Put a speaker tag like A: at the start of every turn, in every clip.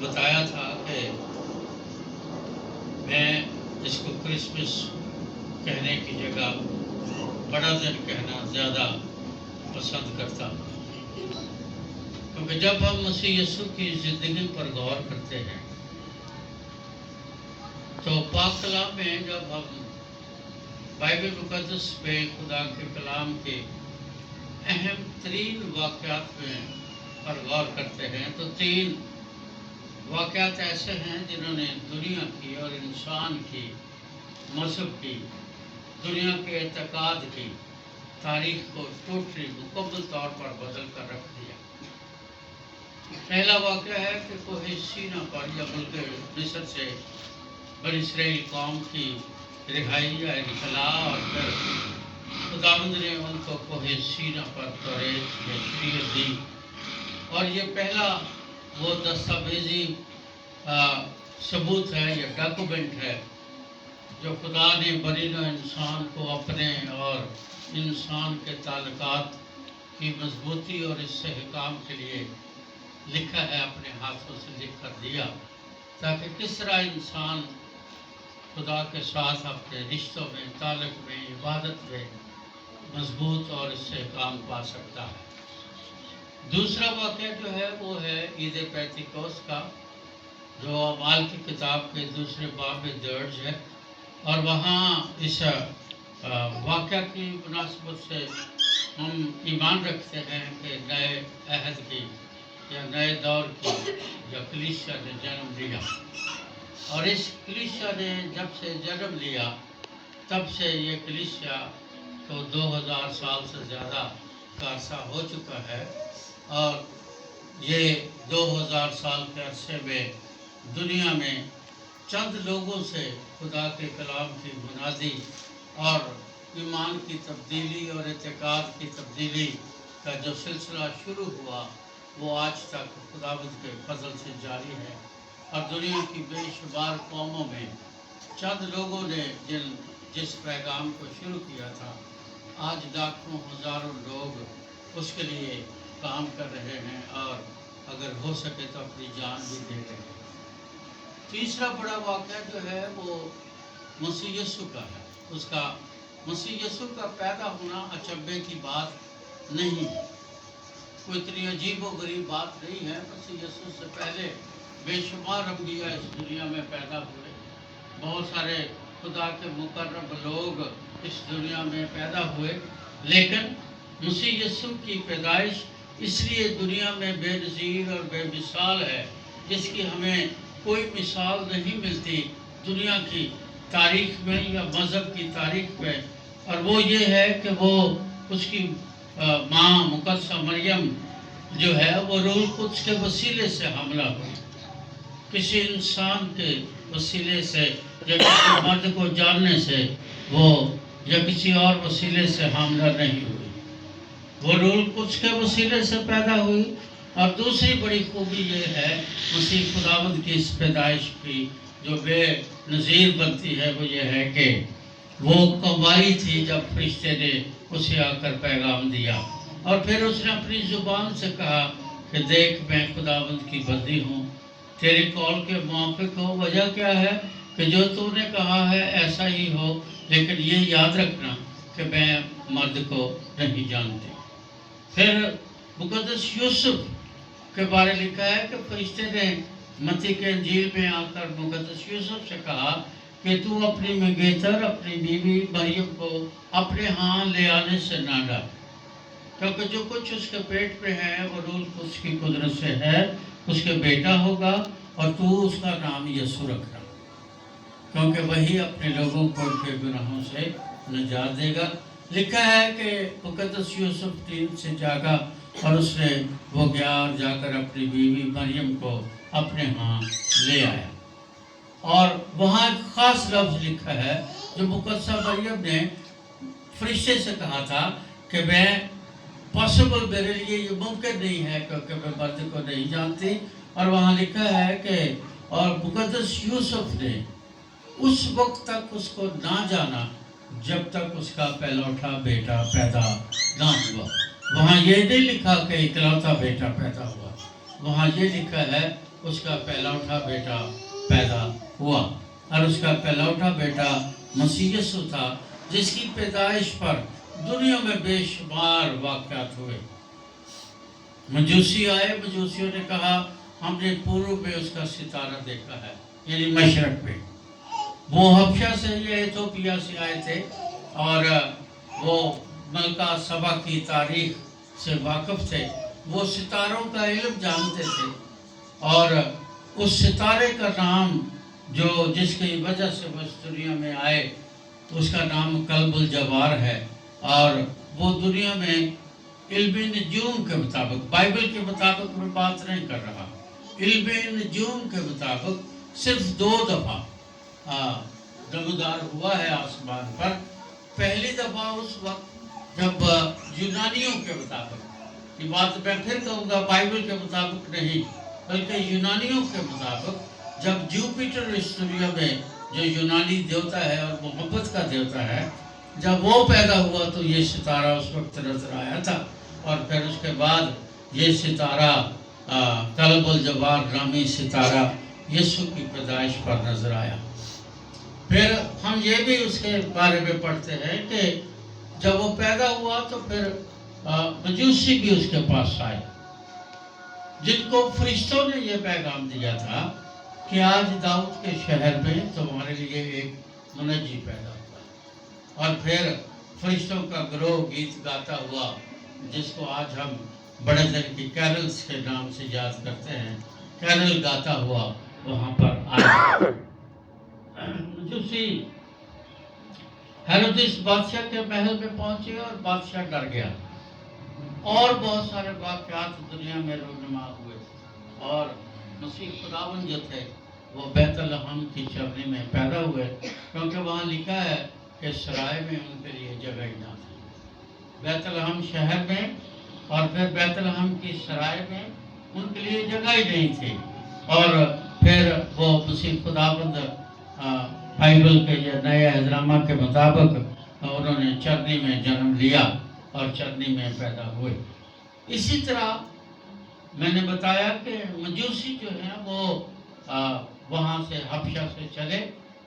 A: بتایا تھا کہ میں اس کو کرسمس کہنے کی جگہ بڑا دن کہنا زیادہ پسند کرتا ہوں، کیونکہ جب ہم مسیح یسوع کی زندگی پر غور کرتے ہیں تو پاک کلام میں جب ہم بائبل مقدس میں خدا کے کلام کے اہم ترین واقعات میں پر غور کرتے ہیں تو 3 واقعات ایسے ہیں جنہوں نے دنیا کی اور انسان کی، مذہب کی، دنیا کے اعتقاد کی تاریخ کو ٹوٹلی مکمل طور پر بدل کر رکھ دیا۔ پہلا واقعہ ہے کہ کوہ سینا پر یا ملک مصر سے بنی اسرائیل قوم کی رہائی یا انخلاء، اور پھر خداوند نے ان کو کوہ سینا پر توریت یا شریعت دی، اور یہ پہلا وہ دستاویزی ثبوت ہے یا ڈاکومنٹ ہے جو خدا نے بنی نوع انسان کو اپنے اور انسان کے تعلقات کی مضبوطی اور استحکام کے لیے لکھا ہے، اپنے ہاتھوں سے لکھ کر دیا، تاکہ کس طرح انسان خدا کے ساتھ اپنے رشتوں میں، تعلق میں، عبادت میں مضبوط اور استحکام پا سکتا ہے۔ دوسرا واقعہ جو ہے وہ ہے عید پینتیکوست کا، جو اعمال کی کتاب کے 2 باب میں درج ہے، اور وہاں اس واقعہ کی مناسبت سے ہم ایمان رکھتے ہیں کہ نئے عہد کی یا نئے دور کی یا کلیسیا نے جنم لیا، اور اس کلیسیا نے جب سے جنم لیا تب سے یہ کلیسیا تو 2000 سال سے زیادہ کا عرصہ ہو چکا ہے، اور یہ 2000 سال کے عرصے میں دنیا میں چند لوگوں سے خدا کے کلام کی منادی اور ایمان کی تبدیلی اور اعتقاد کی تبدیلی کا جو سلسلہ شروع ہوا وہ آج تک خداوند کے فضل سے جاری ہے، اور دنیا کی بے شمار قوموں میں چند لوگوں نے جس پیغام کو شروع کیا تھا، آج لاکھوں ہزاروں لوگ اس کے لیے کام کر رہے ہیں، اور اگر ہو سکے تو اپنی جان بھی دے رہے ہیں۔ تیسرا بڑا واقعہ جو ہے وہ مسیح یسوع کا ہے۔ اس کا مسیح یسوع کا پیدا ہونا اچنبھے کی بات نہیں ہے، کوئی اتنی عجیب و غریب بات نہیں ہے۔ مسیح یسوع سے پہلے بے شمار انبیاء اس دنیا میں پیدا ہوئے، بہت سارے خدا کے مقرب لوگ اس دنیا میں پیدا ہوئے، لیکن مسیح یسوع کی پیدائش اس لیے دنیا میں بے نظیر اور بے مثال ہے، جس کی ہمیں کوئی مثال نہیں ملتی دنیا کی تاریخ میں یا مذہب کی تاریخ میں، اور وہ یہ ہے کہ وہ اس کی ماں مقدسہ مریم جو ہے وہ روح القدس کے وسیلے سے حاملہ ہوئی، کسی انسان کے وسیلے سے یا کسی مرد کو جاننے سے وہ یا کسی اور وسیلے سے حاملہ نہیں ہوئی، وہ روح القدس کے وسیلے سے پیدا ہوئی۔ اور دوسری بڑی خوبی یہ ہے مسیح خداوند کی اس پیدائش کی جو بے نظیر بنتی ہے، وہ یہ ہے کہ وہ کمائی تھی جب فرشتے نے اسے آ کر پیغام دیا، اور پھر اس نے اپنی زبان سے کہا کہ دیکھ میں خداوند کی بندی ہوں، تیرے قول کے موافق ہو۔ وجہ کیا ہے کہ جو تو نے کہا ہے ایسا ہی ہو، لیکن یہ یاد رکھنا کہ میں مرد کو نہیں جانتی۔ پھر مقدس یوسف کے بارے لکھا ہے کہ فرشتے نے متی کے انجیل میں آ کر مقدس یوسف سے کہا کہ تو اپنی منگیتر اپنی بیوی مریم کو اپنے ہاں لے آنے سے نہ ڈر، کیونکہ جو کچھ اس کے پیٹ پہ ہے وہ روح القدس کی قدرت سے ہے، اس کے بیٹا ہوگا، اور تو اس کا نام یسوع رکھنا، کیونکہ وہی اپنے لوگوں کو ان کے گناہوں سے نجات دے گا۔ لکھا ہے کہ مقدس یوسف نیند سے جاگا، اور اس نے وہ گیا اور جا کر اپنی بیوی مریم کو اپنے ہاں لے آیا، اور وہاں ایک خاص لفظ لکھا ہے جو مقدسہ مریم نے فرشتے سے کہا تھا کہ میں پاسبل میرے لیے یہ ممکن نہیں ہے کیونکہ میں مرد کو نہیں جانتی، اور وہاں لکھا ہے کہ اور مقدس یوسف نے اس وقت تک اس کو نہ جانا جب تک اس کا پہلوٹا بیٹا پیدا نہ ہوا۔ وہاں یہ نہیں لکھا کہ اکلوتا بیٹا پیدا ہوا، وہاں یہ لکھا ہے اس کا پہلوٹا بیٹا پیدا ہوا، اور اس کا پہلوٹا بیٹا مسیح یسوع تھا، جس کی پیدائش پر دنیا میں بے شمار واقعات ہوئے۔ مجوسی آئے، مجوسیوں نے کہا ہم نے پورب میں اس کا ستارہ دیکھا ہے، یعنی مشرق میں۔ وہ حبشہ سے یا ایتھوپیا سے آئے تھے، اور وہ ملکہ سبا کی تاریخ سے واقف تھے، وہ ستاروں کا علم جانتے تھے، اور اس ستارے کا نام جس کی وجہ سے وہ اس دنیا میں آئے، اس کا نام کلب الجبار ہے، اور وہ دنیا میں علم نجوم کے مطابق، بائبل کے مطابق میں بات نہیں کر رہا، علم نجوم کے مطابق صرف 2 دفعہ نمودار ہوا ہے آسمان پر۔ پہلی دفعہ اس وقت جب یونانیوں کے مطابق، یہ بات میں پھر کہوں گا بائبل کے مطابق نہیں بلکہ یونانیوں کے مطابق، جب جوپیٹر اس دنیا میں جو یونانی دیوتا ہے اور محبت کا دیوتا ہے، جب وہ پیدا ہوا تو یہ ستارہ اس وقت نظر آیا تھا، اور پھر اس کے بعد یہ ستارہ کلب الجبار نامی ستارہ یسوع کی پیدائش پر نظر آیا۔ پھر ہم یہ بھی اس کے بارے میں پڑھتے ہیں کہ جب وہ پیدا ہوا تو پھر مجوسی بھی اس کے پاس آئے، جن کو فرشتوں نے یہ پیغام دیا تھا کہ آج داؤد کے شہر میں تمہارے لیے ایک منجی پیدا ہوا۔ اور پھر فرشتوں کا گروہ گیت گاتا ہوا، جس کو آج ہم بڑے دن کی کیرلز کے نام سے یاد کرتے ہیں، کیرل گاتا ہوا وہاں پر آیا۔ مجوسی ہیرودیس بادشاہ کے محل میں پہنچے اور بادشاہ ڈر گیا، اور بہت سارے واقعات دنیا میں رونما ہوئے، اور مسیح خداوند جو تھے وہ بیت لحم کی چرنی میں پیدا ہوئے، کیونکہ وہاں لکھا ہے کہ سرائے میں ان کے لیے جگہ ہی نہ تھی۔ بیت لحم شہر میں اور پھر بیت لحم کی سرائے میں ان کے لیے جگہ ہی نہیں تھی، اور پھر وہ مسیح خداوند بائبل کے یا نئے اہدنامہ کے مطابق انہوں نے چرنی میں جنم لیا اور چرنی میں پیدا ہوئے۔ اسی طرح میں نے بتایا کہ مجوسی جو ہیں وہ وہاں سے حبشہ سے چلے،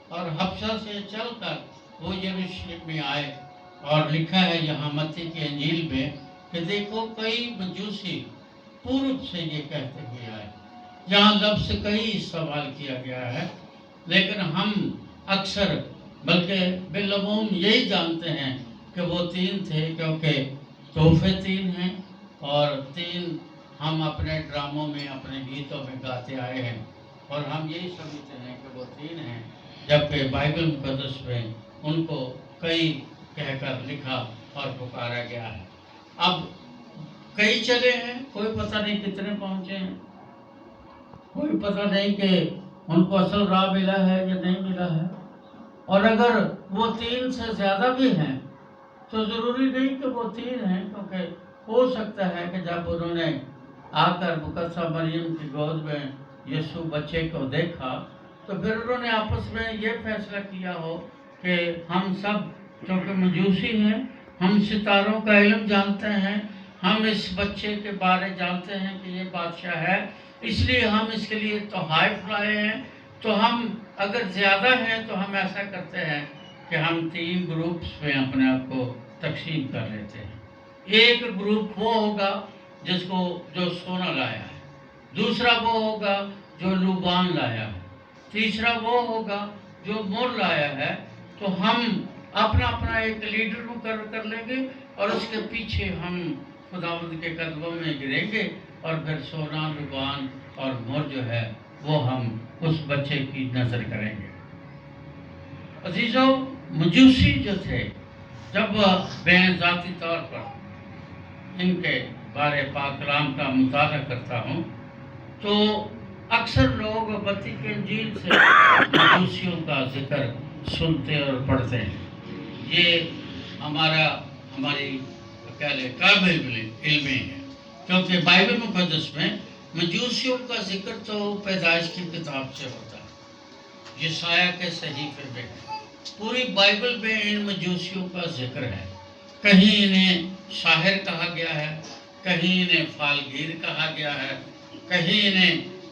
A: اور حبشہ سے چل کر وہ یروشلم میں آئے، اور لکھا ہے یہاں متی کی انجیل میں کہ دیکھو کئی مجوسی پورب سے یہ کہتے ہوئے آئے۔ یہاں لفظ کئی استعمال کیا گیا ہے، لیکن ہم اکثر بلکہ بالعموم یہی جانتے ہیں کہ وہ 3 تھے، کیونکہ تحفے 3 ہیں، اور 3 ہم اپنے ڈراموں میں اپنے گیتوں میں گاتے آئے ہیں، اور ہم یہی سمجھتے ہیں کہ وہ 3 ہیں، جبکہ بائبل مقدس میں ان کو کئی کہہ کر لکھا اور پکارا گیا ہے۔ اب کئی چلے ہیں، کوئی پتہ نہیں کتنے پہنچے ہیں، کوئی پتہ نہیں کہ ان کو اصل راہ ملا ہے یا نہیں ملا ہے، اور اگر وہ 3 سے زیادہ بھی ہیں تو ضروری نہیں کہ وہ 3 ہیں، کیونکہ ہو سکتا ہے کہ جب انہوں نے آ کر مقدسہ مریم کی گود میں یسوع بچے کو دیکھا تو پھر انہوں نے آپس میں یہ فیصلہ کیا ہو کہ ہم سب کیونکہ مجوسی ہیں، ہم ستاروں کا علم جانتے ہیں، ہم اس بچے کے بارے جانتے ہیں کہ یہ بادشاہ ہے، اس لیے ہم اس کے لیے تحائف لائے ہیں، تو ہم اگر زیادہ ہیں تو ہم ایسا کرتے ہیں کہ ہم 3 گروپس میں اپنے آپ کو تقسیم کر لیتے ہیں۔ ایک گروپ وہ ہوگا جو سونا لایا ہے، دوسرا وہ ہوگا جو لوبان لایا ہے، تیسرا وہ ہوگا جو مر لایا ہے، تو ہم اپنا اپنا ایک لیڈر مقرر کر لیں گے، اور اس کے پیچھے ہم خداوند کے قدموں میں گریں گے، اور پھر سونا، لوبان اور مر جو ہے وہ ہم اس بچے کی نظر کریں گے۔ عزیزوں، مجوسی جو تھے، جب میں ذاتی طور پر ان کے بارے پاک کلام کا مطالعہ کرتا ہوں تو اکثر لوگ متی کی انجیل سے مجوسیوں کا ذکر سنتے اور پڑھتے ہیں۔ یہ ہماری قابل علم ہے، کیونکہ بائبل مقدس میں مجوسیوں کا ذکر تو پیدائش کی کتاب سے ہوتا ہے، یسایہ کے صحیفے میں پوری بائبل میں ان مجوسیوں کا ذکر ہے۔ کہیں انہیں ساحر کہا گیا ہے، کہیں انہیں فالگیر کہا گیا ہے، کہیں انہیں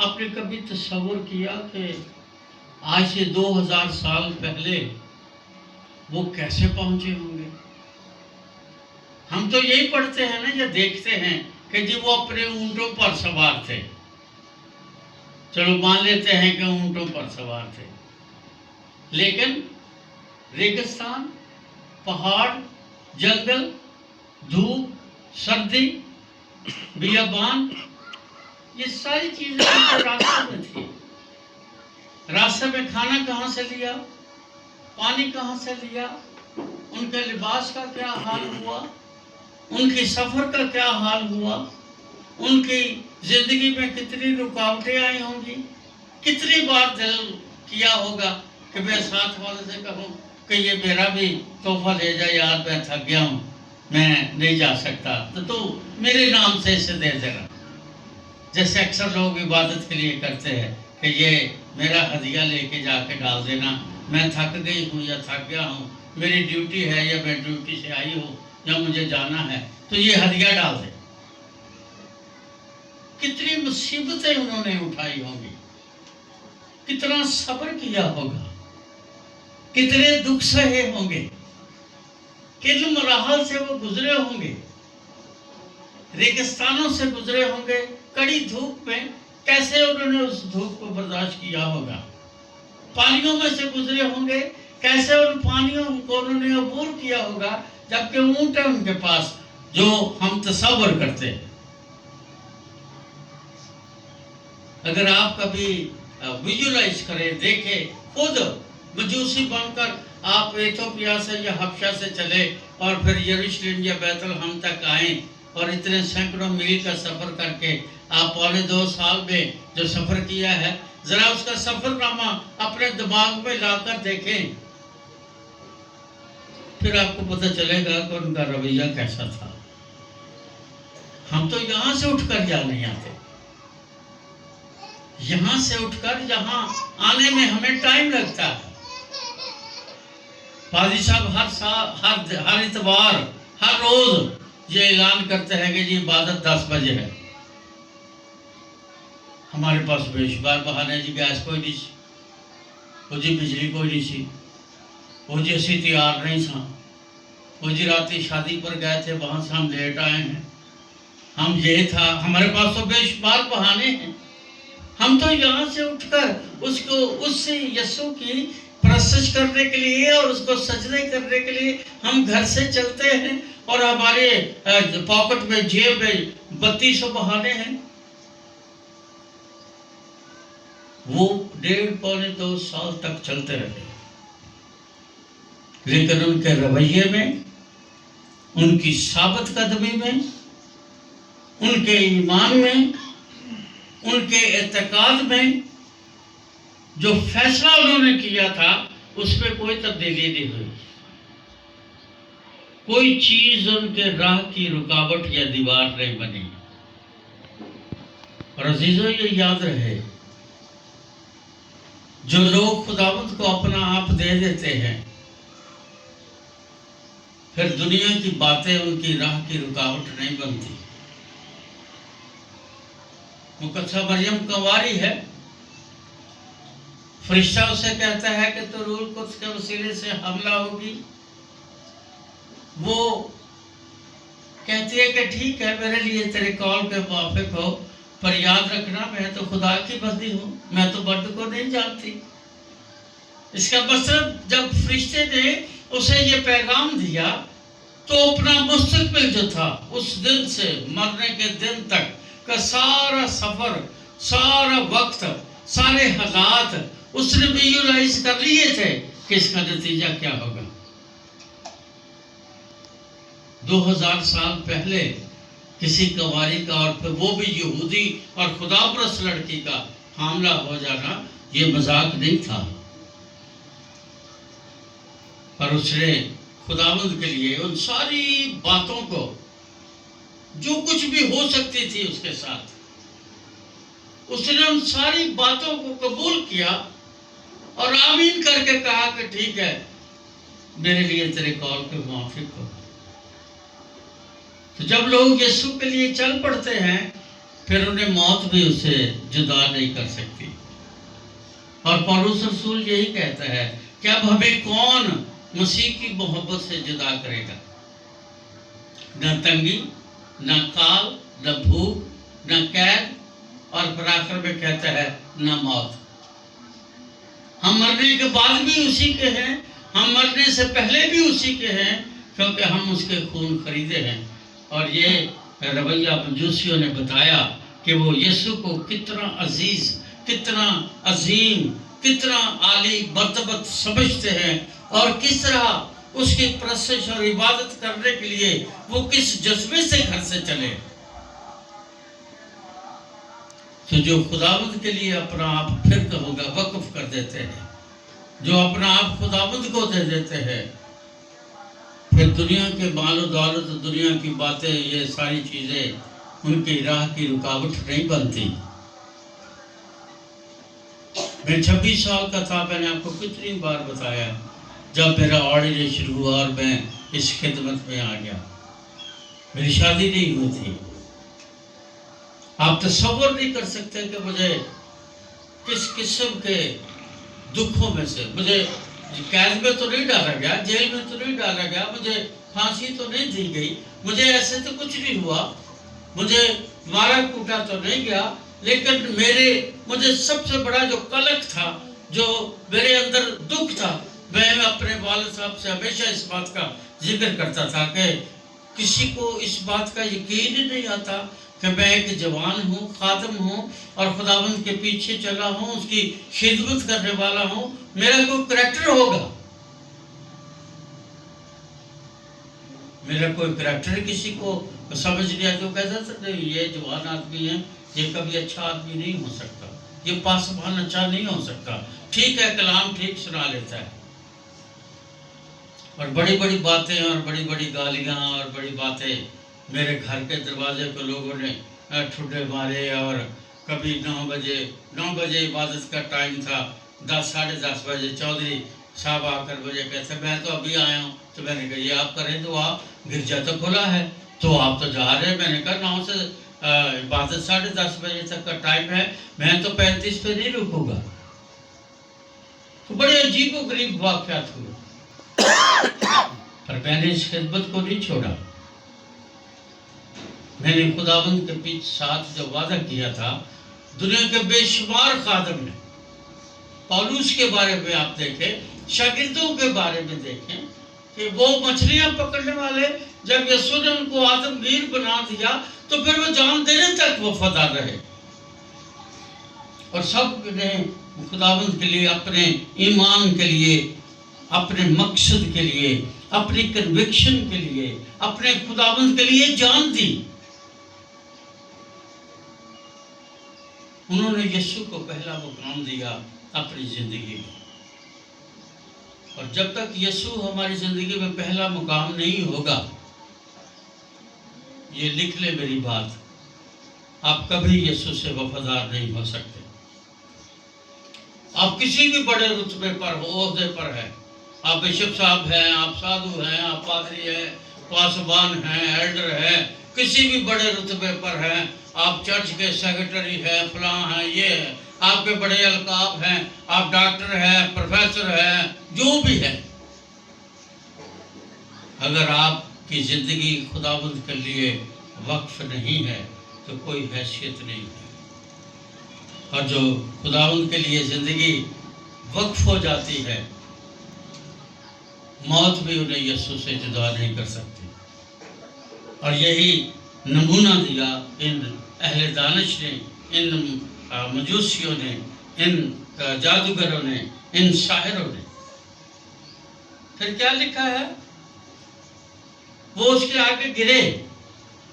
A: آپ نے کبھی تصور کیا کہ آج سے 2000 سال پہلے وہ کیسے پہنچے ہوں گے؟ ہم تو یہی پڑھتے ہیں نا یا دیکھتے ہیں کہ جی وہ اپنے اونٹوں پر سوار تھے. چلو مان لیتے ہیں کہ اونٹوں پر سوار تھے، لیکن ریگستان، پہاڑ، جنگل، دھوپ، سردی، بیابان، یہ ساری چیزیں ان کے راستے میں تھی. راستے میں کھانا کہاں سے لیا، پانی کہاں سے لیا، ان کے لباس کا کیا حال ہوا، ان کی سفر کا کیا حال ہوا، ان کی زندگی میں کتنی رکاوٹیں آئی ہوں گی. کتنی بار دل کیا ہوگا کہ میں ساتھ والے سے کہوں کہ یہ میرا بھی تحفہ لے جا یار، میں تھک گیا ہوں، میں نہیں جا سکتا، تو میرے نام سے اسے دے دینا. جیسے اکثر لوگ عبادت کے لیے کرتے ہیں کہ یہ میرا ہدیہ لے کے جا کے ڈال دینا، میں تھک گئی ہوں یا تھک گیا ہوں، میری ڈیوٹی ہے یا میں ڈیوٹی سے آئی ہوں یا مجھے جانا ہے، تو یہ ہدیہ ڈال دے. کتنی مصیبتیں انہوں نے اٹھائی ہوں گی، کتنا صبر کیا ہوگا، کتنے دکھ سہے ہوں گے، کن مراحل سے وہ گزرے ہوں گے. ریگستانوں سے گزرے ہوں گے، کڑی دھوپ میں کیسے انہوں نے اس دھوپ کو برداشت کیا ہوگا. پانیوں میں سے گزرے ہوں گے، کیسے ان پانیوں کو انہوں نے عبور کیا ہوگا، جبکہ اونٹ ہے ان کے پاس جو ہم تصور کرتے ہیں. اگر آپ کبھی ویژولائز کریں، دیکھیں، خود مجوسی بن کر آپ ایتھوپیا سے یا حبشہ سے چلے اور پھر یروشلم یا بیت الحم تک آئیں اور اتنے سینکڑوں میل کا سفر کر کے آپ 2.25 سال میں جو سفر کیا ہے، ذرا اس کا سفر نامہ اپنے دماغ میں لا کر دیکھیں، پھر آپ کو پتہ چلے گا کہ ان کا رویہ کیسا تھا. ہم تو یہاں سے اٹھ کر جا نہیں آتے، یہاں سے اٹھ کر یہاں آنے میں ہمیں ٹائم لگتا ہے. پادری صاحب ہر اتوار، ہر روز یہ اعلان کرتے ہیں کہ جی عبادت 10 بجے ہے. ہمارے پاس بے شمار بہانے، جی گیس کوئی نہیں سی، وہ جی بجلی کوئی نہیں سی، وہ جی اسی تیار نہیں تھا، وہ جی راتی شادی پر گئے تھے وہاں سے ہم لیٹ آئے ہیں، ہم یہ تھا. ہمارے پاس تو بے شمار بہانے ہیں. ہم تو یہاں سے اٹھ کر اس یسوع کی پرستش کرنے کے لیے اور اس کو سجدے کرنے کے لیے ہم گھر سے چلتے ہیں، اور ہمارے پاکٹ میں، جیب میں 3200 بہانے ہیں. وہ 1.5-2 سال تک چلتے رہے، لیکن ان کے رویے میں، ان کی ثابت قدمی میں، ان کے ایمان میں، ان کے اعتقاد میں، جو فیصلہ انہوں نے کیا تھا اس میں کوئی تبدیلی نہیں ہوئی. کوئی چیز ان کے راہ کی رکاوٹ یا دیوار نہیں بنی. اور عزیزو، یہ یاد رہے، جو لوگ خداوند کو اپنا آپ دے دیتے ہیں، پھر دنیا کی باتیں ان کی راہ کی رکاوٹ نہیں بنتی. مقدسہ مریم کنواری ہے، فرشتہ اسے کہتا ہے کہ تو روح القدس کے وسیلے سے حملہ ہوگی. وہ کہتی ہے کہ ٹھیک ہے، میرے لیے تیرے قول کے موافق ہو، پر یاد رکھنا میں تو خدا کی بندی ہوں، میں تو مرد کو نہیں جانتی. اس کا مطلب جب فرشتے نے اسے یہ پیغام دیا تو اپنا مستقبل جو تھا اس دن سے مرنے کے دن تک کا سارا سفر، سارا وقت، سارے حالات اس نے ویژولائز کر لیے تھے کہ اس کا نتیجہ کیا ہوگا. 2000 سال پہلے کسی کنواری کا، اور پھر وہ بھی یہودی اور خدا پرست لڑکی کا حاملہ ہو جانا یہ مذاق نہیں تھا. پر اس نے خداوند کے لیے ان ساری باتوں کو، جو کچھ بھی ہو سکتی تھی اس کے ساتھ، اس نے ان ساری باتوں کو قبول کیا اور آمین کر کے کہا کہ ٹھیک ہے، میرے لیے تیرے قول کے موافق ہو. تو جب لوگ یسوع کے لیے چل پڑتے ہیں پھر انہیں موت بھی اسے جدا نہیں کر سکتی. اور پولس رسول یہی کہتا ہے کہ اب ہمیں کون مسیح کی محبت سے جدا کرے گا؟ نہ تنگی، نہ کال، نہ بھوک، نہ قید، اور پھر آخر میں کہتا ہے نہ موت. ہم مرنے کے بعد بھی اسی کے ہیں، ہم مرنے سے پہلے بھی اسی کے ہیں، کیونکہ ہم اس کے خون خریدے ہیں. اور یہ رویہ مجوسیوں نے بتایا کہ وہ یسوع کو کتنا عزیز، کتنا عظیم، کتنا عالی مرتبت سمجھتے ہیں، اور کس طرح اس کی پرستش اور عبادت کرنے کے لیے وہ کس جذبے سے گھر سے چلے. تو جو خداوند کے لیے اپنا آپ پھر کہوں گا وقف کر دیتے ہیں، جو اپنا آپ خداوند کو دے دیتے ہیں، پھر دنیا کے مال و دولت، دنیا کی باتیں، یہ ساری چیزیں ان کی راہ کی رکاوٹ نہیں بنتی. میں 26 سال کا تھا، میں نے آپ کو کتنی بار بتایا، جب میرا آرڈینیشن ہوا اور میں اس خدمت میں آ گیا. میری شادی نہیں ہوئی تھی. آپ تصور نہیں کر سکتے کہ مجھے کس قسم کے دکھوں میں سے، مجھے قید میں تو نہیں ڈالا گیا، جیل میں تو نہیں ڈالا گیا، مجھے پھانسی تو نہیں دی گئی، مجھے ایسے تو کچھ نہیں ہوا، مجھے مارا کوٹا تو نہیں گیا، لیکن مجھے سب سے بڑا جو قلق تھا، جو میرے اندر دکھ تھا، میں اپنے والد صاحب سے ہمیشہ اس بات کا ذکر کرتا تھا کہ کسی کو اس بات کا یقین ہی نہیں آتا کہ میں ایک جوان ہوں، خادم ہوں، اور خداوند کے پیچھے چلا ہوں، اس کی خدمت کرنے والا ہوں، میرا کوئی کریکٹر ہوگا. میرا کوئی کریکٹر کسی کو سمجھ لیا تو کہتا تھا نہیں، یہ جوان آدمی ہے، یہ کبھی اچھا آدمی نہیں ہو سکتا، یہ پاسبان اچھا نہیں ہو سکتا. ٹھیک ہے، کلام ٹھیک سنا لیتا ہے، اور بڑی بڑی باتیں اور بڑی بڑی گالیاں اور بڑی باتیں. میرے گھر کے دروازے کو لوگوں نے ٹھڈے مارے، اور کبھی 9 بجے عبادت کا ٹائم تھا، 10 بجے چودھری صاحب آ کر مجھے کہتے میں تو ابھی آیا ہوں. تو میں نے کہا یہ آپ کریں تو آپ، گرجا تو کھلا ہے تو آپ تو جا رہے ہیں. میں نے کہا 9 سے عبادت 10:30 بجے تک کا ٹائم ہے، میں تو 35 پہ نہیں رکوں گا. تو بڑے عجیب و غریب واقعات ہوئے، پر میں نے اس خدمت کو نہیں چھوڑا. میں نے خداوند کے ساتھ جو وعدہ کیا تھا، دنیا کے بے شمار خادم نے، پولوس کے بارے میں آپ دیکھیں، شاگردوں کے بارے میں دیکھیں کہ وہ مچھلیاں پکڑنے والے، جب یسوع نے ان کو آدمگیر بنا دیا تو پھر وہ جان دینے تک وفادار رہے، اور سب نے خداوند کے لیے، اپنے ایمان کے لیے، اپنے مقصد کے لیے، اپنی کنوکشن کے لیے، اپنے خداوند کے لیے جان دی. انہوں نے یسوع کو پہلا مقام دیا اپنی زندگی میں. اور جب تک یسوع ہماری زندگی میں پہلا مقام نہیں ہوگا، یہ لکھ لے میری بات، آپ کبھی یسوع سے وفادار نہیں ہو سکتے. آپ کسی بھی بڑے رتبے پر ہو، عہدے پر ہیں، آپ بشپ صاحب ہیں، آپ سادھو ہیں، آپ پادری ہیں، پاسبان ہیں، ایلڈر ہیں، کسی بھی بڑے رتبے پر ہیں، آپ چرچ کے سیکرٹری ہیں، فلاں ہیں، یہ ہیں، آپ کے بڑے القاب ہیں، آپ ڈاکٹر ہیں، پروفیسر ہیں، جو بھی ہے، اگر آپ کی زندگی خداوند کے لیے وقف نہیں ہے تو کوئی حیثیت نہیں ہے. اور جو خداوند کے لیے زندگی وقف ہو جاتی ہے، موت بھی انہیں یسوع سے جدا نہیں کر سکتی. اور یہی نمونہ دیا ان اہل دانش نے، ان مجوسیوں نے، ان جادوگروں نے، ان ساحروں نے. پھر کیا لکھا ہے؟ وہ اس کے آگے گرے.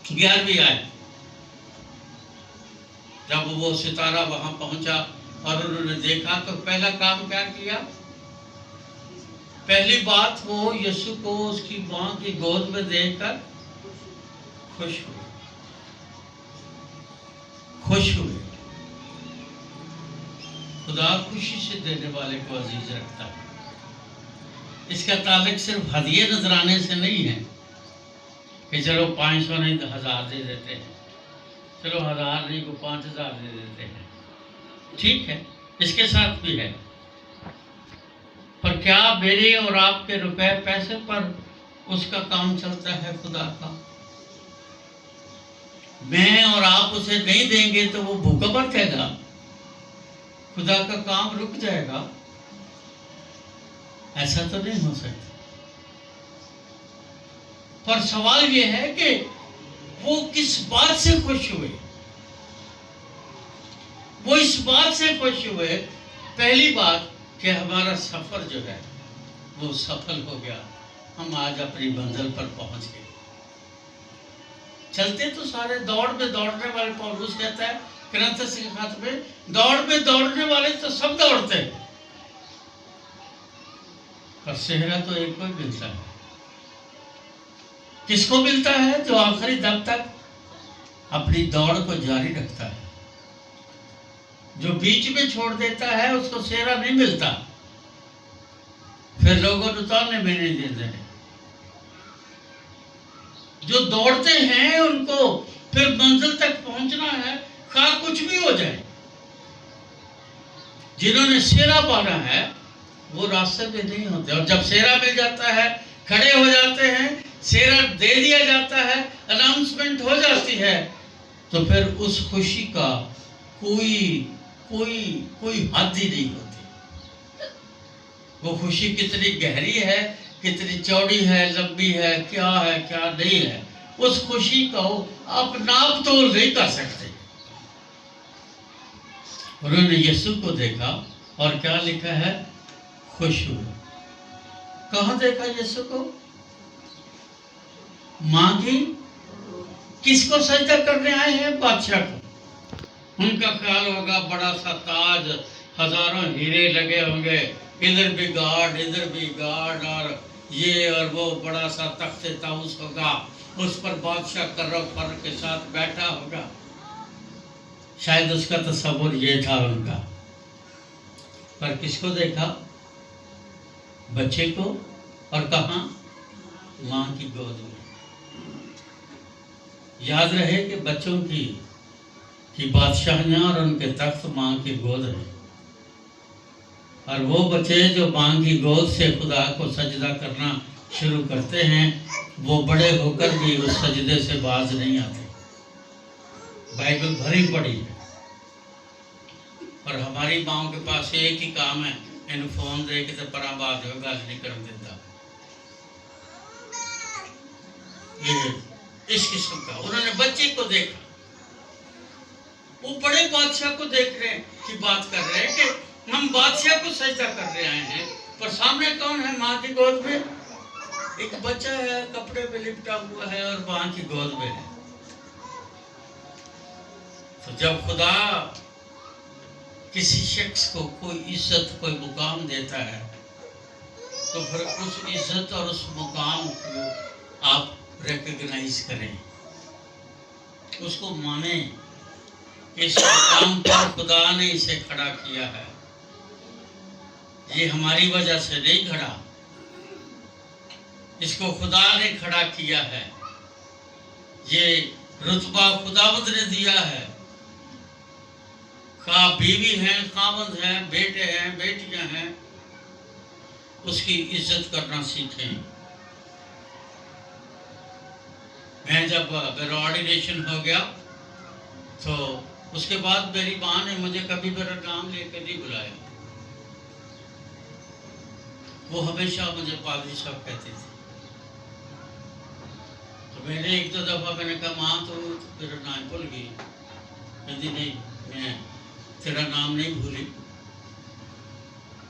A: 11ویں آیت، جب وہ ستارہ وہاں پہنچا اور انہوں نے دیکھا تو پہلا کام کیا کیا؟ پہلی بات، وہ یسوع کو اس کی ماں کی گود میں دیکھ کر خوش ہوئے. خدا خوشی سے دینے والے کو عزیز رکھتا ہے. اس کا تعلق صرف ہدیے نذرانے سے نہیں ہے کہ چلو 500 نہیں تو 1000 دے دیتے ہیں. چلو 1000 نہیں کو 5000 دے دیتے ہیں، ٹھیک ہے، اس کے ساتھ بھی ہے، پر کیا میرے اور آپ کے روپے پیسے پر اس کا کام چلتا ہے خدا کا؟ میں اور آپ اسے نہیں دیں گے تو وہ بھوکا مر جائے گا، خدا کا کام رک جائے گا؟ ایسا تو نہیں ہو سکتا۔ پر سوال یہ ہے کہ وہ کس بات سے خوش ہوئے؟ وہ اس بات سے خوش ہوئے، پہلی بات کہ ہمارا سفر جو ہے وہ سفل ہو گیا، ہم آج اپنی منزل پر پہنچ گئے۔ چلتے تو سارے دوڑ میں دوڑنے والے، پولس کہتا ہے کرنتھس کے خط میں، دوڑ میں دوڑنے والے تو سب دوڑتے ہیں، پر صحرا تو ایک کو ہی ملتا ہے۔ کس کو ملتا ہے؟ جو آخری دم تک اپنی دوڑ کو جاری رکھتا ہے۔ جو بیچ میں چھوڑ دیتا ہے اس کو صحرا نہیں ملتا، پھر لوگوں نے اتارنے میں نہیں دیتے ہیں۔ جو دوڑتے ہیں ان کو پھر منزل تک پہنچنا ہے، خواہ کچھ بھی ہو جائے۔ جنہوں نے صحرا پانا ہے وہ راستے پہ نہیں ہوتے، اور جب صحرا مل جاتا ہے کھڑے ہو جاتے ہیں، صحرا دے دیا جاتا ہے، اناؤنسمنٹ ہو جاتی ہے، تو پھر اس خوشی کا کوئی حد ہی نہیں ہوتی۔ وہ خوشی کتنی گہری ہے، کتنی چوڑی ہے، لمبی ہے، کیا نہیں ہے، اس خوشی کو آپ ناپ تول نہیں کر سکتے۔ انہوں نے یسوع کو دیکھا اور کیا لکھا ہے؟ خوش ہوئے۔ کہاں دیکھا یسوع کو؟ ماں کی، کس کو سجدہ کرنے آئے ہیں؟ بادشاہ کو۔ ان کا خیال ہوگا بڑا سا تاج، ہزاروں ہیرے لگے ہوں گے، ادھر بھی گارڈ اور یہ اور وہ، بڑا سا تخت طاؤس ہوگا، اس پر بادشاہ کرو فر کے ساتھ بیٹھا ہوگا۔ شاید اس کا تصور یہ تھا ان کا۔ پر کس کو دیکھا؟ بچے کو، اور کہاں؟ ماں کی گود میں۔ یاد رہے کہ بچوں کی بادشاہیاں اور ان کے تخت ماں کی گود ہے، اور وہ بچے جو ماں کی گود سے خدا کو سجدہ کرنا شروع کرتے ہیں، وہ بڑے ہو کر بھی اس سجدے سے باز نہیں آتے۔ بائبل بھری پڑی ہے، اور ہماری ماؤں کے پاس ایک ہی کام ہے، ان فون دے کے تو پرا بات ہو، گل نہیں کر دیتا۔ یہ اس قسم کا، انہوں نے بچے کو دیکھا، وہ بڑے بادشاہ کو دیکھ رہے ہیں کہ بات کر رہے ہیں کہ ہم بادشاہ کو سجدہ کرنے آئے ہیں، پر سامنے کون ہے؟ ماں کی گود میں ایک بچہ ہے، کپڑے پہ لپٹا ہوا ہے اور ماں کی گود میں ہے۔ تو جب خدا کسی شخص کو کوئی عزت، کوئی مقام دیتا ہے، تو پھر اس عزت اور اس مقام کو آپ ریکگنائز کریں، اس کو مانیں کہ اس مقام پر خدا نے اسے کھڑا کیا ہے، یہ ہماری وجہ سے نہیں کھڑا، اس کو خدا نے کھڑا کیا ہے، یہ رتبہ خداوند نے دیا ہے۔ خواہ بیوی ہیں، خاوند ہیں، بیٹے ہیں، بیٹیاں ہیں، اس کی عزت کرنا سیکھیں۔ میں جب میرا آرڈینیشن ہو گیا تو اس کے بعد میری ماں نے مجھے کبھی میرا نام لے کے نہیں بلایا، وہ ہمیشہ مجھے پادری صاحب کہتی تھی۔ تو میں نے ایک دو دفعہ میں نے کہا ماں تو میرا نام بھول گئی، کہتی نہیں، میں تیرا نام نہیں بھولی،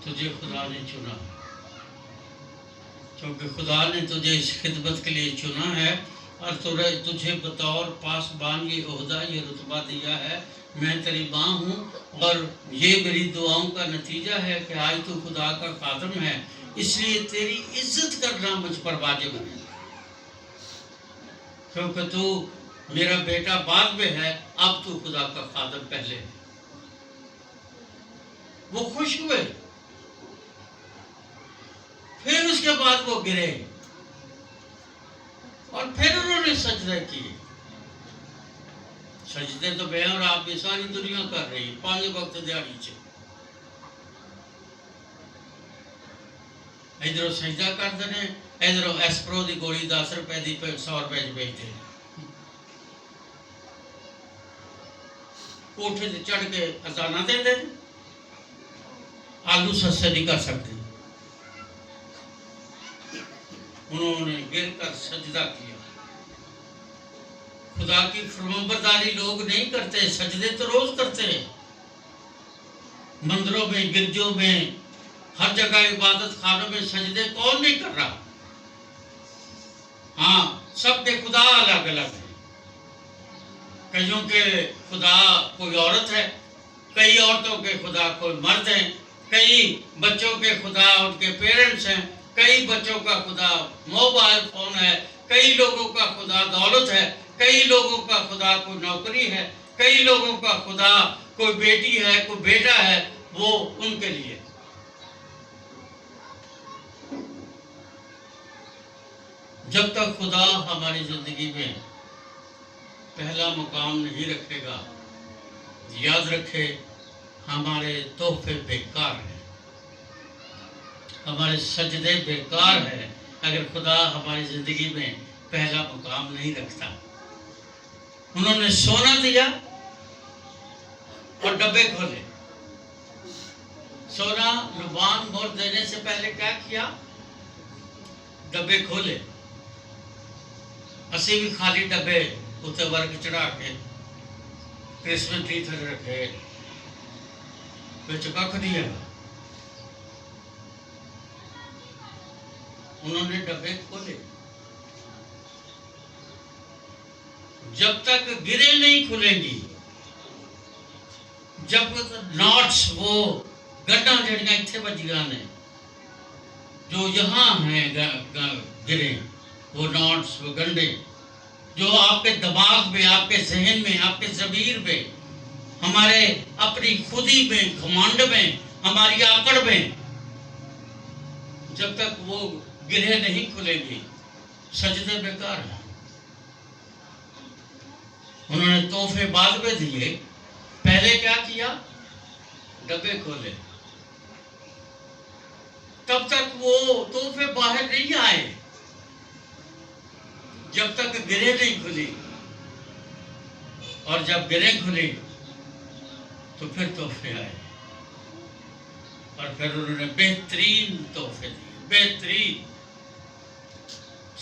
A: تجھے خدا نے چنا، کیونکہ خدا نے تجھے اس خدمت کے لیے چنا ہے، اور تجھے بطور پاسبان یہ عہدہ، یہ رتبہ دیا ہے۔ میں تیری ماں ہوں، اور یہ میری دعاؤں کا نتیجہ ہے کہ آج تو خدا کا خادم ہے، اس لیے تیری عزت کرنا مجھ پر واجب ہے، کیونکہ تو میرا بیٹا بعد میں ہے، اب تو خدا کا خادم پہلے ہے۔ وہ خوش ہوئے، پھر اس کے بعد وہ گرے، اور پھر انہوں نے سجدہ کیے۔ سجدے تو بے اور آپ بھی ساری دنیا کر رہی ہے 5 وقت دیہڑی چ ادھر سجدہ کر دینے ادھر ایسپرو دی گولی 10 روپے دی 100 روپے بیچ دے کوٹھے سے چڑھ کے اذانہ دے دے آلو سستے نہیں کر سکتے انہوں نے گر کر سجدہ کیا خدا کی فرمانبرداری لوگ نہیں کرتے سجدے تو روز کرتے ہیں مندروں میں گرجوں میں ہر جگہ عبادت خانوں میں سجدے کون نہیں کر رہا ہاں سب کے خدا الگ الگ ہیں کئیوں کے خدا کوئی عورت ہے کئی عورتوں کے خدا کوئی مرد ہیں کئی بچوں کے خدا ان کے پیرنٹس ہیں کئی بچوں کا خدا موبائل فون ہے کئی لوگوں کا خدا دولت ہے کئی لوگوں کا خدا کوئی نوکری ہے کئی لوگوں کا خدا کوئی بیٹی ہے کوئی بیٹا ہے وہ ان کے لیے جب تک خدا ہماری زندگی میں پہلا مقام نہیں رکھے گا یاد رکھے ہمارے تحفے بیکار ہیں ہمارے سجدے بیکار ہیں اگر خدا ہماری زندگی میں پہلا مقام نہیں رکھتا انہوں نے سونا دیا اور ڈبے کھولے سونا لبان مور دینے سے پہلے کیا کیا ڈبے کھولے اسی بھی خالی ڈبے اتنے ورگ چڑھا کے کرسمس ٹری تھلے رکھے بچ کھ دیا انہوں نے ڈبے کھولے جب تک گرے نہیں کھلیں گی جب ناٹس وہ گڈاں جڑیاں اتنے بجیاں نے جو یہاں ہیں گرے وہ ناٹس وہ گنڈے جو آپ کے دماغ میں آپ کے ذہن میں آپ کے ضمیر میں ہمارے اپنی خودی میں گھمنڈ میں ہماری آکڑ میں جب تک وہ گرہ نہیں کھلے گی سجدے بیکار ہیں انہوں نے تحفے بعد میں دیے پہلے کیا کیا ڈبے کھولے تب تک وہ تحفے باہر نہیں آئے جب تک گرہ نہیں کھلی اور جب گرہ کھلی تو پھر تحفے آئے اور پھر انہوں نے بہترین تحفے دیے بہترین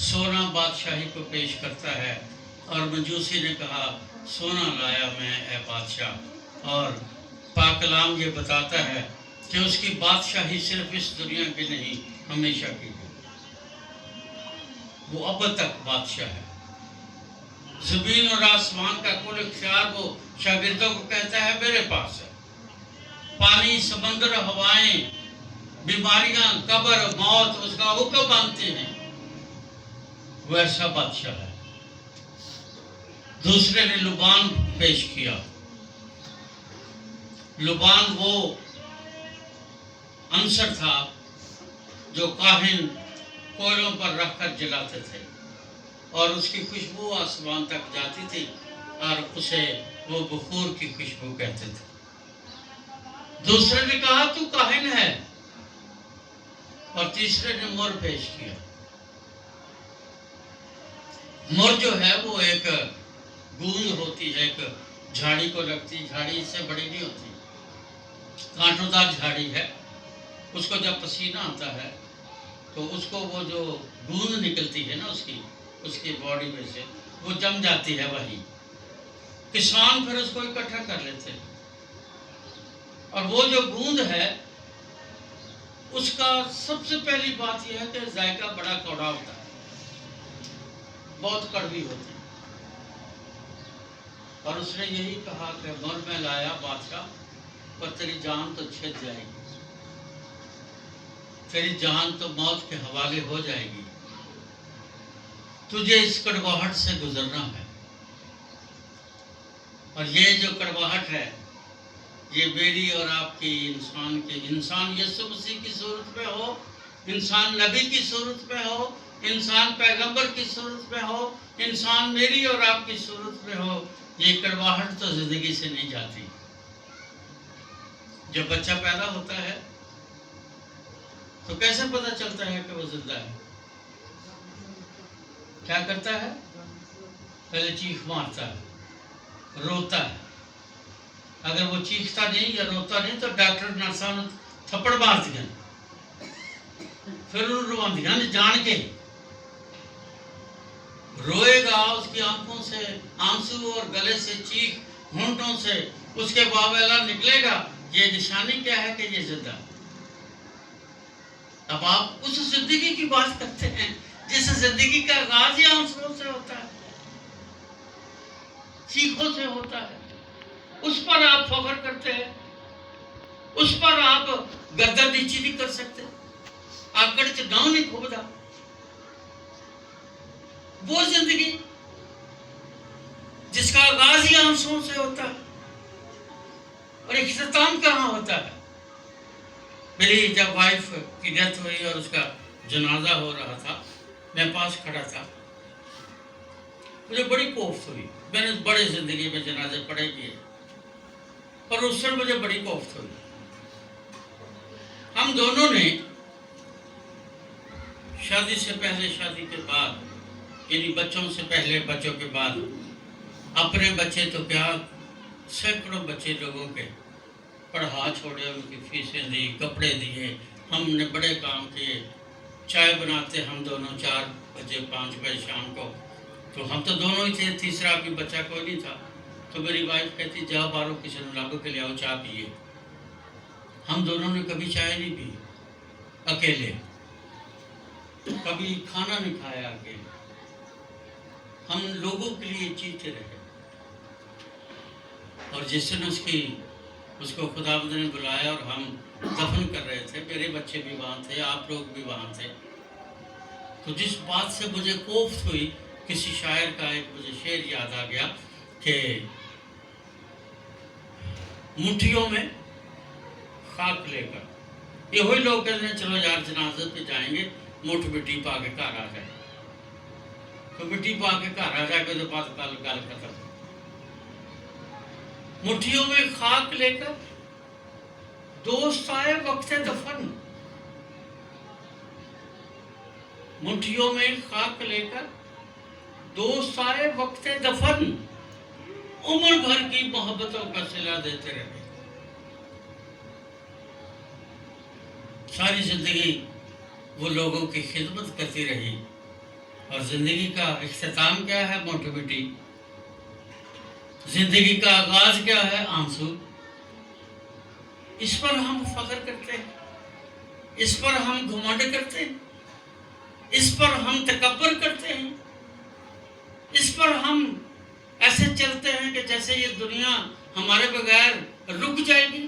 A: سونا بادشاہی کو پیش کرتا ہے اور مجوسی نے کہا سونا لایا میں اے بادشاہ اور پاک کلام یہ بتاتا ہے کہ اس کی بادشاہی صرف اس دنیا کی نہیں ہمیشہ کی وہ اب تک بادشاہ ہے زمین اور آسمان کا کل اختیار وہ شاگردوں کو کہتا ہے میرے پاس ہے پانی سمندر ہوائیں بیماریاں قبر موت اس کا حکم مانتے ہیں وہ ایسا بادشاہ ہے دوسرے نے لبان پیش کیا لبان وہ عنصر تھا جو کاہن کوئلوں پر رکھ کر جلاتے تھے اور اس کی خوشبو آسمان تک جاتی تھی اور اسے وہ بخور کی خوشبو کہتے تھے دوسرے نے کہا تو کاہن ہے اور تیسرے نے مر پیش کیا مر جو ہے وہ ایک گوند ہوتی ہے ایک جھاڑی کو لگتی جھاڑی اس سے بڑی نہیں ہوتی کانٹوں دار جھاڑی ہے اس کو جب پسینہ آتا ہے تو اس کو وہ جو گوند نکلتی ہے نا اس کی باڈی میں سے وہ جم جاتی ہے وہی کسان پھر اس کو اکٹھا کر لیتے ہیں اور وہ جو گوند ہے اس کا سب سے پہلی بات یہ ہے کہ ذائقہ بڑا کوڑا ہوتا ہے بہت کڑوی ہوتی ہے اور اس نے یہی کہا کہ مر میں لایا بادشاہ پر تیری جان تو چھت جائے گی تیری جان تو موت کے حوالے ہو جائے گی تجھے اس کڑواہٹ سے گزرنا ہے اور یہ جو کڑواہٹ ہے یہ میری اور آپ کی انسان یسوع مسیح کی صورت میں ہو انسان نبی کی صورت میں ہو انسان پیغمبر کی صورت میں ہو انسان میری اور آپ کی صورت میں ہو یہ کڑواہٹ تو زندگی سے نہیں جاتی. جب بچہ پیدا ہوتا ہے تو کیسے پتہ چلتا ہے کہ وہ زندہ ہے؟ کیا کرتا ہے؟ پہلے چیخ مارتا ہے، روتا ہے. اگر وہ چیختا نہیں یا روتا نہیں تو ڈاکٹر نرساں تھپڑ مار دیا، پھر انہوں رواندیاں جان کے روئے گا. اس کی آنکھوں سے آنسو اور گلے سے چیخ، ہونٹوں سے اس کے واویلا نکلے گا. یہ نشانی کیا ہے کہ یہ زندہ. اب آپ اس زندگی کی بات کرتے ہیں جس زندگی کا آغاز ہی آنسوؤں سے ہوتا ہے، چیخوں سے ہوتا ہے. اس پر آپ فخر کرتے ہیں، اس پر آپ گردن نیچی نہیں کر سکتے، آکڑ چاؤں نہیں کھوبدا. وہ زندگی جس کا آغاز ہی آنسوؤں سے ہوتا ہے اور اختتام کہاں ہوتا ہے. میری جب وائف کی ڈیتھ ہوئی اور اس کا جنازہ ہو رہا تھا، میں پاس کھڑا تھا، مجھے بڑی کوفت ہوئی. میں نے بڑے زندگی میں جنازے پڑھے کیے اور اس سے مجھے بڑی کوفت ہوئی. ہم دونوں نے شادی سے پہلے، شادی کے بعد، یعنی بچوں سے پہلے بچوں کے بعد، اپنے بچے تو کیا سینکڑوں بچے لوگوں کے پڑھا چھوڑے، ان کی فیسیں دی، کپڑے دیے. ہم نے بڑے کام کیے. چائے بناتے ہم دونوں 4 بجے 5 بجے شام کو، تو ہم تو دونوں ہی تھے، تیسرا بھی بچہ کوئی نہیں تھا. تو میری وائف کہتی جاؤ باہروں کسی نے لاگو کے لے آؤ چائے پیے. ہم دونوں نے کبھی چائے نہیں پی اکیلے، کبھی کھانا نہیں کھایا اکیلے. ہم لوگوں کے لیے جیتے رہے. اور جس دن اس کو خداوند نے بلایا اور ہم دفن کر رہے تھے، میرے بچے بھی وہاں تھے، آپ لوگ بھی وہاں تھے، تو جس بات سے مجھے کوفت ہوئی، کسی شاعر کا ایک مجھے شعر یاد آ گیا کہ مٹھیوں میں خاک لے کر، یہ وہی لوگ کہتے ہیں چلو یار جنازے پہ جائیں گے، مٹھ مٹی پا کے گھر آ جائے. تو مٹی پا کے گھر آ جائے گا تو بات گل ختم. مٹھیوں میں خاک لے کر دوست آئے وقت دفن. مٹھیوں میں خاک لے کر دوست آئے وقت دفن، عمر بھر کی محبتوں کا صلہ دیتے رہے. ساری زندگی وہ لوگوں کی خدمت کرتی رہی. اور زندگی کا اختتام کیا ہے؟ موٹی مٹی. زندگی کا آغاز کیا ہے؟ آنسو. اس پر ہم فخر کرتے ہیں، اس پر ہم گھمنڈ کرتے ہیں، اس پر ہم تکبر کرتے ہیں، اس پر ہم ایسے چلتے ہیں کہ جیسے یہ دنیا ہمارے بغیر رک جائے گی،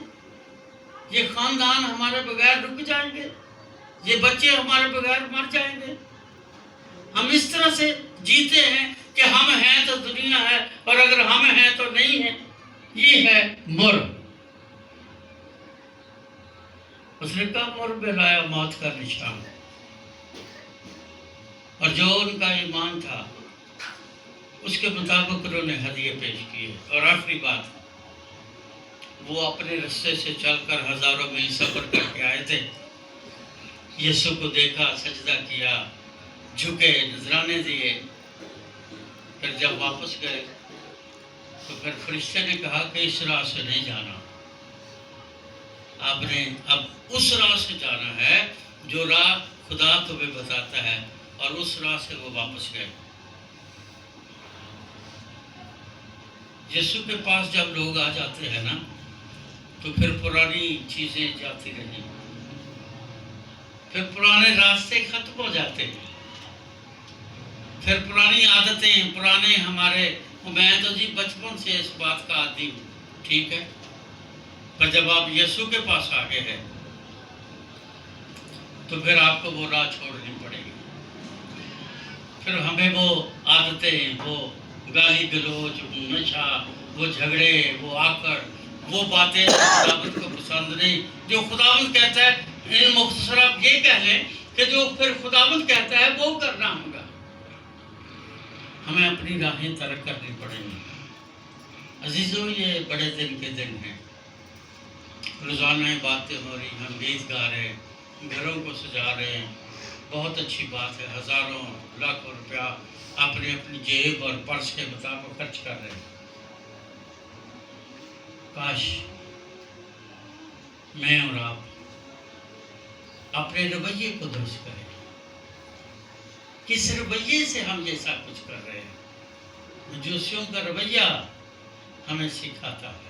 A: یہ خاندان ہمارے بغیر رک جائیں گے، یہ بچے ہمارے بغیر مر جائیں گے. ہم اس طرح سے جیتے ہیں کہ ہم ہیں تو دنیا ہے، اور اگر ہم ہیں تو نہیں ہے. یہ ہے مر. اس نے کہا مر پہ لایا موت کا نشان. اور جو ان کا ایمان تھا اس کے مطابق انہوں نے ہدیے پیش کیے. اور آخری بات، وہ اپنے رستے سے چل کر ہزاروں میل سفر کر کے آئے تھے. یسوع کو دیکھا، سجدہ کیا، جھکے، نذرانے دیے. پھر جب واپس گئے تو پھر فرشتے نے کہا کہ اس راہ سے نہیں جانا، آپ نے اب اس راہ سے جانا ہے جو راہ خدا تمہیں بتاتا ہے. اور اس راہ سے وہ واپس گئے. یسوع کے پاس جب لوگ آ جاتے ہیں نا تو پھر پرانی چیزیں جاتی رہی، پھر پرانے راستے ختم ہو جاتے ہیں، پھر پرانی عادتیں، پرانے ہمارے، میں تو جی بچپن سے اس بات کا عادی ہوں، ٹھیک ہے، پر جب آپ یسوع کے پاس آ گئے ہیں تو پھر آپ کو وہ راہ چھوڑنی پڑے گی. پھر ہمیں وہ عادتیں، وہ گالی گلوچ، نشہ، وہ جھگڑے، وہ آکڑ، وہ باتیں خداوند کو پسند نہیں. جو خداوند کہتا ہے، ان مختصر آپ یہ کہہ لیں کہ جو پھر خداوند کہتا ہے وہ کرنا ہوگا. ہمیں اپنی راہیں ترک کرنی پڑیں گی. عزیزوں، یہ بڑے دن کے دن ہیں، روزانہ باتیں ہو رہی، ہم گیت گا رہے ہیں، گھروں کو سجا رہے ہیں، بہت اچھی بات ہے، ہزاروں لاکھوں روپیہ اپنی اپنی جیب اور پرس کے مطابق خرچ کر رہے ہیں۔ کاش میں اور آپ اپنے رویے کو درست کریں۔ کس رویے سے ہم یہ سب کچھ کر رہے ہیں؟ مجوسیوں کا رویہ ہمیں سکھاتا ہے۔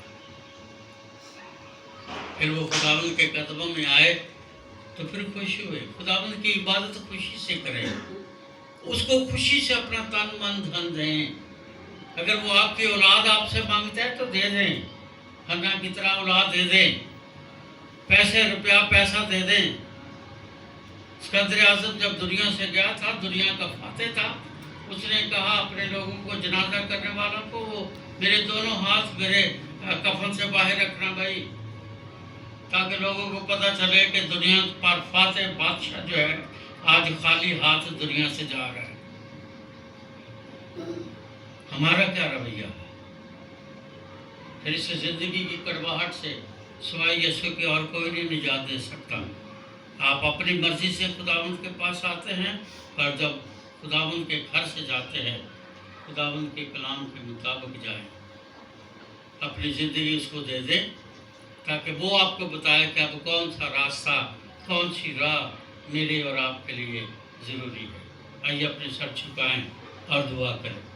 A: پھر وہ خداوند کے قدموں میں آئے تو پھر خوش ہوئے۔ خداوند کی عبادت خوشی سے کریں، اس کو خوشی سے اپنا تن من دھن دیں۔ اگر وہ آپ کی اولاد آپ سے مانگتا ہے تو دے دیں، حنا کی طرح اولاد دے دیں، پیسے روپیہ پیسہ دے دیں۔ اسکندر اعظم جب دنیا سے گیا تھا، دنیا کا فاتح تھا، اس نے کہا اپنے لوگوں کو، جنازہ کرنے والوں کو، وہ میرے دونوں ہاتھ میرے کفن سے باہر رکھنا بھائی، تاکہ لوگوں کو پتہ چلے کہ دنیا پر فاتح بادشاہ جو ہے آج خالی ہاتھ دنیا سے جا رہا ہے۔ ہمارا کیا رویہ ہے؟ پھر اس زندگی کی کڑواہٹ سے سوائے یسوع کے اور کوئی نہیں نجات دے سکتا۔ آپ اپنی مرضی سے خداوند کے پاس آتے ہیں، اور جب خداوند کے گھر سے جاتے ہیں، خداوند کے کلام کے مطابق جائیں، اپنی زندگی اس کو دے دیں، تاکہ وہ آپ کو بتائے کہ اب کون سا راستہ، کون سی راہ میرے اور آپ کے لیے ضروری ہے۔ آئیے اپنے سر جھکائیں اور دعا کریں۔